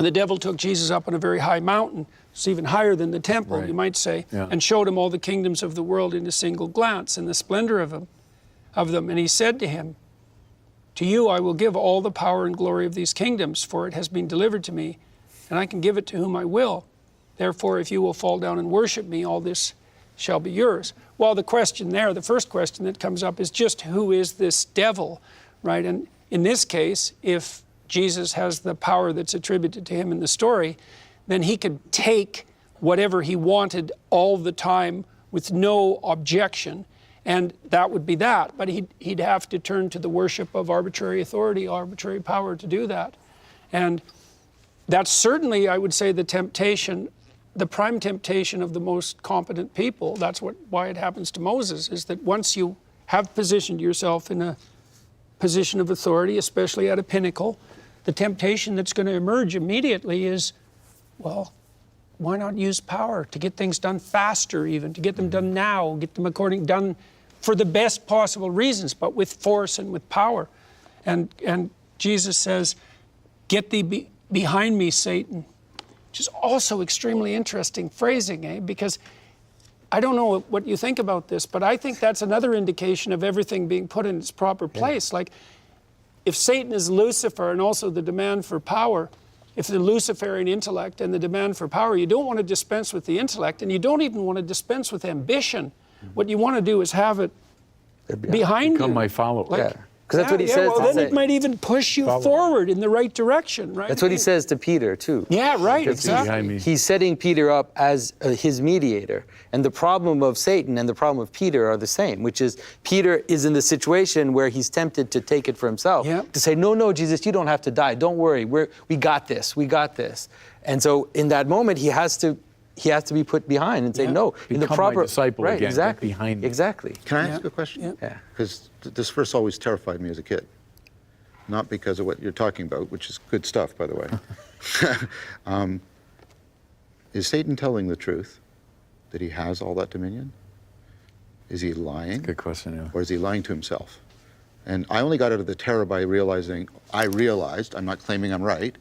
the devil took Jesus up on a very high mountain. It's even higher than the temple, you might say, and showed him all the kingdoms of the world in a single glance and the splendor of them. And he said to him, "To you I will give all the power and glory of these kingdoms, for it has been delivered to me, and I can give it to whom I will. Therefore, if you will fall down and worship me, all this shall be yours." Well, the question there, the first question that comes up is just who is this devil, right? And in this case, if Jesus has the power that's attributed to him in the story, then he could take whatever he wanted all the time with no objection, and that would be that. But he'd have to turn to the worship of arbitrary authority, arbitrary power to do that. And that's certainly, I would say, the temptation, the prime temptation of the most competent people. That's why it happens to Moses, is that once you have positioned yourself in a position of authority, especially at a pinnacle, the temptation that's going to emerge immediately is, well, why not use power to get things done faster, even to get them done now, get them done for the best possible reasons, but with force and with power. And Jesus says, "Get thee behind me, Satan," which is also extremely interesting phrasing, because I don't know what you think about this, but I think that's another indication of everything being put in its proper place. Like, if Satan is Lucifer and also the demand for power, if the Luciferian intellect and the demand for power, you don't want to dispense with the intellect, and you don't even want to dispense with ambition. What you want to do is have it behind you. Become my follower. Because that's what he says. Well, then it might even push you forward in the right direction, right? That's what he says to Peter, too. Yeah, right, exactly. He's setting Peter up as his mediator. And the problem of Satan and the problem of Peter are the same, which is Peter is in the situation where he's tempted to take it for himself. To say, no, Jesus, you don't have to die. Don't worry. We got this. We got this. And so in that moment, he has to be put behind and say, no. Become in the proper, my disciple again. Exactly. Behind me. Exactly. Can I ask a question? Yeah. Because this verse always terrified me as a kid. Not because of what you're talking about, which is good stuff, by the way. Is Satan telling the truth that he has all that dominion? Is he lying? Good question, yeah. Or is he lying to himself? And I only got out of the terror by realizing, I'm not claiming I'm right,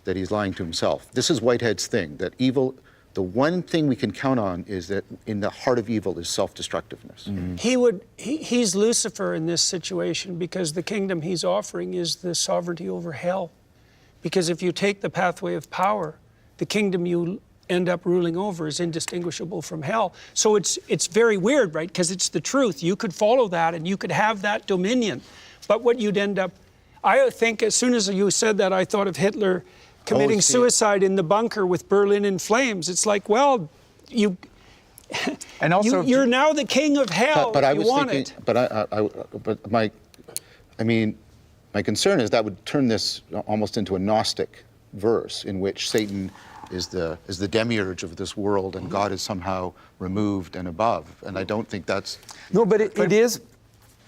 that he's lying to himself. This is Whitehead's thing, that evil, the one thing we can count on is that in the heart of evil is self-destructiveness. He's Lucifer in this situation because the kingdom he's offering is the sovereignty over hell. Because if you take the pathway of power, the kingdom you end up ruling over is indistinguishable from hell. So it's very weird, right? Because it's the truth. You could follow that and you could have that dominion. But what you'd end up, I think as soon as you said that, I thought of Hitler committing suicide in the bunker with Berlin in flames. It's like, well, you're now the king of hell. But I was want thinking, it. my concern is that would turn this almost into a Gnostic verse in which Satan is the demiurge of this world and God is somehow removed and above. And I don't think that's... No, but it is...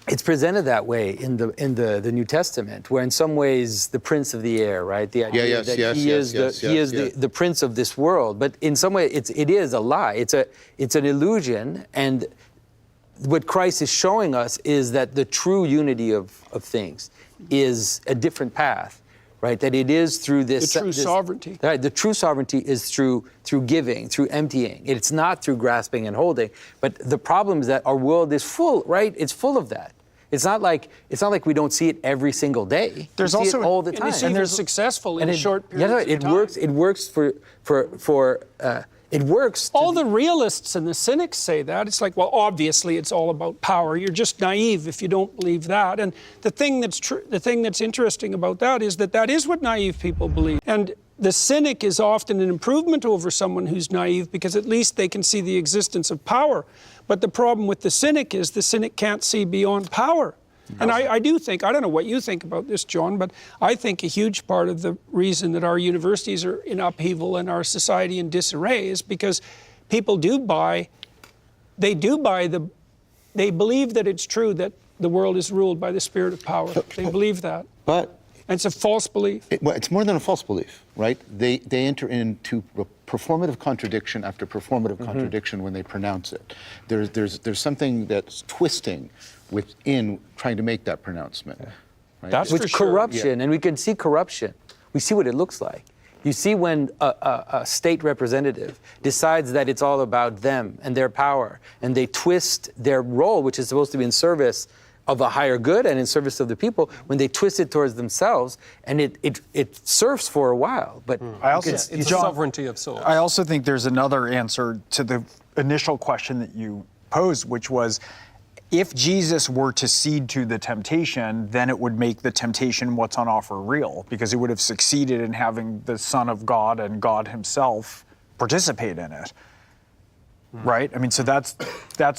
It's presented that way in the New Testament, where in some ways the prince of the air, right? The idea that he is the prince of this world. But in some way, it is a lie. It's an illusion. And what Christ is showing us is that the true unity of things is a different path, right? That it is through this... The true sovereignty. Right, the true sovereignty is through giving, through emptying. It's not through grasping and holding. But the problem is that our world is full, right? It's full of that. It's not like we don't see it every single day. There's we see also it all the time. And they're successful in a short period of time. It works. All the realists and the cynics say that. It's like, well, obviously it's all about power. You're just naive if you don't believe that. And the thing that's interesting about that is what naive people believe. And the cynic is often an improvement over someone who's naive because at least they can see the existence of power. But the problem with the cynic is the cynic can't see beyond power. And I do think, I don't know what you think about this, John, but I think a huge part of the reason that our universities are in upheaval and our society in disarray is because people they believe that it's true that the world is ruled by the spirit of power. They believe that. But it's a false belief. It's more than a false belief, right? They enter into performative contradiction after performative contradiction when they pronounce it. There's something that's twisting within trying to make that pronouncement. Right? That's with for corruption, sure. and we can see corruption. We see what it looks like. You see when a state representative decides that it's all about them and their power, and they twist their role, which is supposed to be in service of a higher good and in service of the people, when they twist it towards themselves, and it serves for a while. But I also, it's the sovereignty of souls. I also think there's another answer to the initial question that you posed, which was, if Jesus were to cede to the temptation, then it would make the temptation what's on offer real, because he would have succeeded in having the Son of God and God himself participate in it. Right? I mean, so that's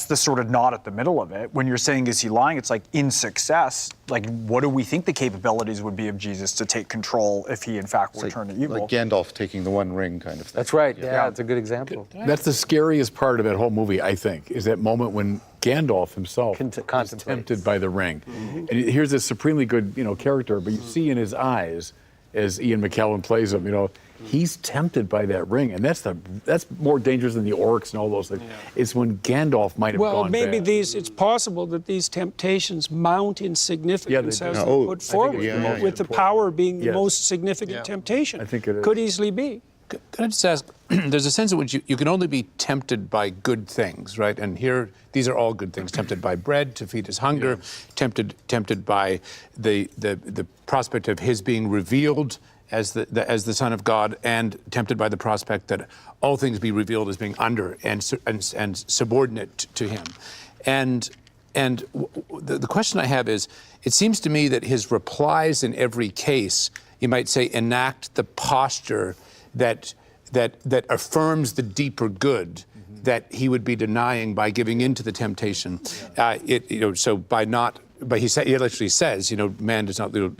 the sort of knot at the middle of it. When you're saying, is he lying? It's like, in success, like, what do we think the capabilities would be of Jesus to take control if he in fact were turned to evil? Like Gandalf taking the One Ring kind of thing. That's right. Yeah, it's a good example. That's the scariest part of that whole movie, I think, is that moment when Gandalf himself is tempted by the ring. And here's this supremely good, character, but you see in his eyes, as Ian McKellen plays him, he's tempted by that ring, and that's more dangerous than the orcs and all those things. It's when Gandalf might have gone Well, maybe bad. it's possible that these temptations mount in significance as they're put forward, with the power being the most significant temptation. I think it is. Could easily be. Can I just ask, there's a sense in which you can only be tempted by good things, right? And here, these are all good things. Tempted by bread to feed his hunger, tempted by the prospect of his being revealed as the Son of God, and tempted by the prospect that all things be revealed as being under and subordinate to him. And the question I have is, it seems to me that his replies in every case, you might say, enact the posture that affirms the deeper good that he would be denying by giving in to the temptation. But he literally says, man does not live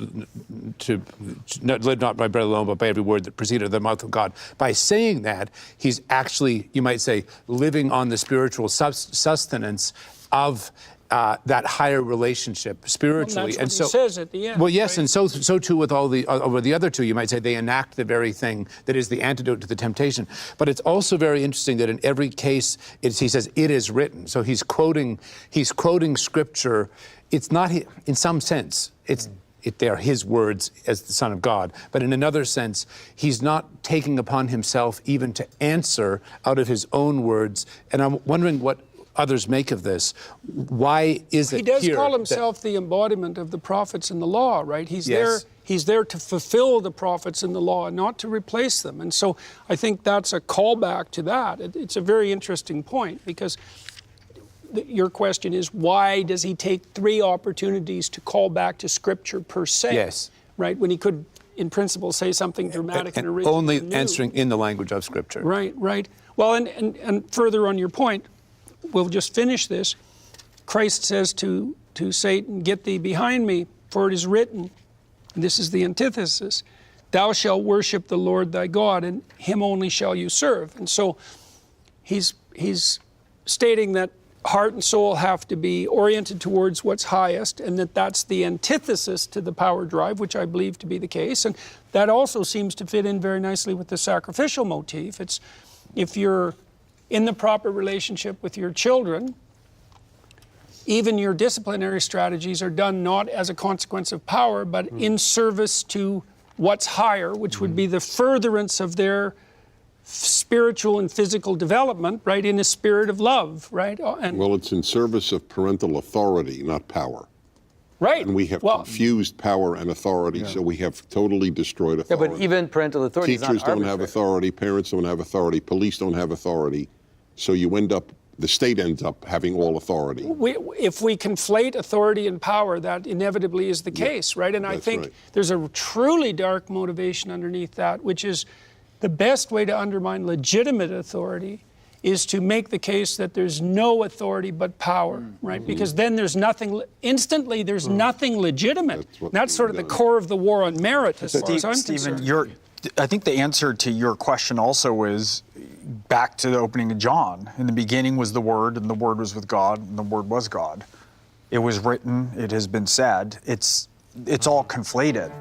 not by bread alone, but by every word that proceeded of the mouth of God. By saying that, he's actually, you might say, living on the spiritual sustenance of that higher relationship spiritually. Well, that's what he says at the end. Well, yes, right? And so too with all the other two. You might say they enact the very thing that is the antidote to the temptation. But it's also very interesting that in every case, he says, "It is written." So he's quoting scripture. It's not, in some sense, they are his words as the Son of God. But in another sense, he's not taking upon himself even to answer out of his own words. And I'm wondering what others make of this. Why is it He does call himself the embodiment of the prophets and the law, right? He's there to fulfill the prophets and the law, not to replace them. And so I think that's a callback to that. It's a very interesting point, because your question is, why does he take 3 opportunities to call back to Scripture per se? Yes. Right, when he could, in principle, say something dramatic and original. Only and new. answering in the language of Scripture. Right. Well, and further on your point, we'll just finish this. Christ says to Satan, "Get thee behind me, for it is written," and this is the antithesis, "Thou shalt worship the Lord thy God, and him only shall you serve." And so he's stating that heart and soul have to be oriented towards what's highest, and that's the antithesis to the power drive, which I believe to be the case. And that also seems to fit in very nicely with the sacrificial motif. It's, if you're in the proper relationship with your children, even your disciplinary strategies are done not as a consequence of power, but in service to what's higher, which would be the furtherance of their spiritual and physical development, right, in a spirit of love, right? Well, it's in service of parental authority, not power. Right. And we have confused power and authority, so we have totally destroyed authority. Yeah, but even parental authority is not Teachers don't have arbitrary. authority, parents don't have authority, police don't have authority, so the state ends up having all authority. If we conflate authority and power, that inevitably is the case, right? And I think there's a truly dark motivation underneath that, which is the best way to undermine legitimate authority is to make the case that there's no authority but power, right? Because then there's nothing, instantly there's nothing legitimate. That's sort of the core of the war on merit, as far as I'm concerned. Stephen, I think the answer to your question also is back to the opening of John. In the beginning was the Word, and the Word was with God, and the Word was God. It was written, it has been said. It's all conflated.